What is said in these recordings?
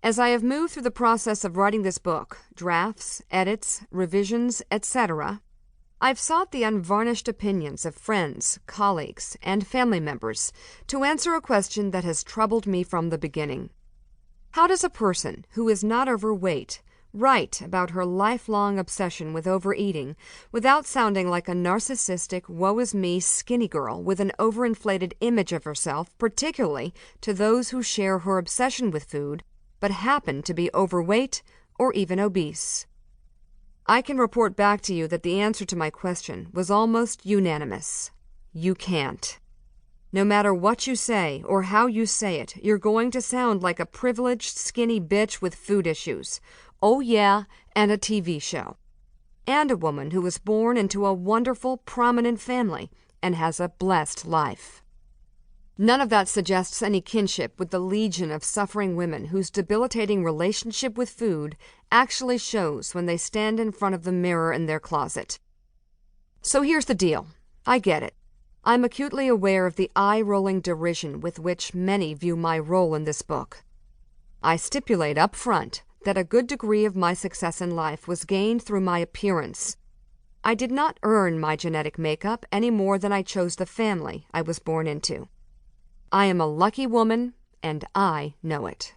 As I have moved through the process of writing this book, drafts, edits, revisions, etc., I've sought the unvarnished opinions of friends, colleagues, and family members to answer a question that has troubled me from the beginning. How does a person who is not overweight write about her lifelong obsession with overeating without sounding like a narcissistic, woe-is-me skinny girl with an overinflated image of herself, particularly to those who share her obsession with food but happen to be overweight or even obese? I can report back to you that the answer to my question was almost unanimous. You can't. No matter what you say or how you say it, you're going to sound like a privileged skinny bitch with food issues. Oh yeah, and a TV show. And a woman who was born into a wonderful, prominent family and has a blessed life. None of that suggests any kinship with the legion of suffering women whose debilitating relationship with food actually shows when they stand in front of the mirror in their closet. So here's the deal. I get it. I'm acutely aware of the eye-rolling derision with which many view my role in this book. I stipulate up front that a good degree of my success in life was gained through my appearance. I did not earn my genetic makeup any more than I chose the family I was born into. I am a lucky woman, and I know it.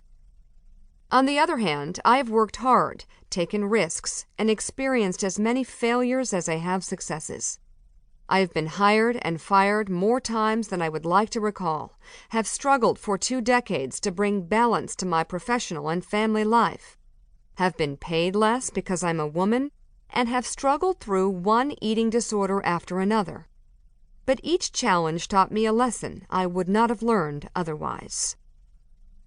On the other hand, I have worked hard, taken risks, and experienced as many failures as I have successes. I have been hired and fired more times than I would like to recall, have struggled for 2 decades to bring balance to my professional and family life, have been paid less because I'm a woman, and have struggled through one eating disorder after another. But each challenge taught me a lesson I would not have learned otherwise.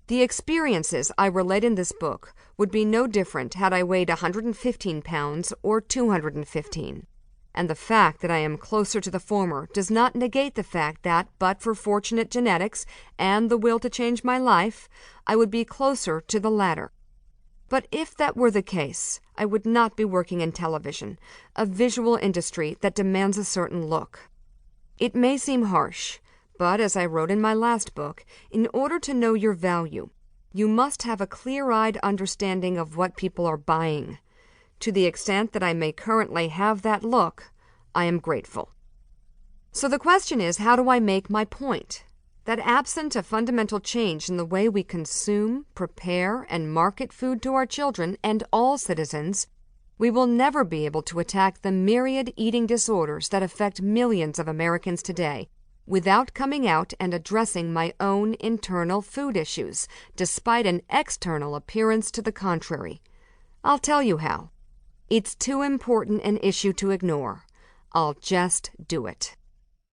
The experiences I relate in this book would be no different had I weighed 115 pounds or 215. And the fact that I am closer to the former does not negate the fact that, but for fortunate genetics and the will to change my life, I would be closer to the latter. But if that were the case, I would not be working in television, a visual industry that demands a certain look. It may seem harsh, but as I wrote in my last book, in order to know your value, you must have a clear-eyed understanding of what people are buying. To the extent that I may currently have that look, I am grateful. So the question is, how do I make my point? That absent a fundamental change in the way we consume, prepare, and market food to our children and all citizens, we will never be able to attack the myriad eating disorders that affect millions of Americans today without coming out and addressing my own internal food issues, despite an external appearance to the contrary. I'll tell you how. It's too important an issue to ignore. I'll just do it.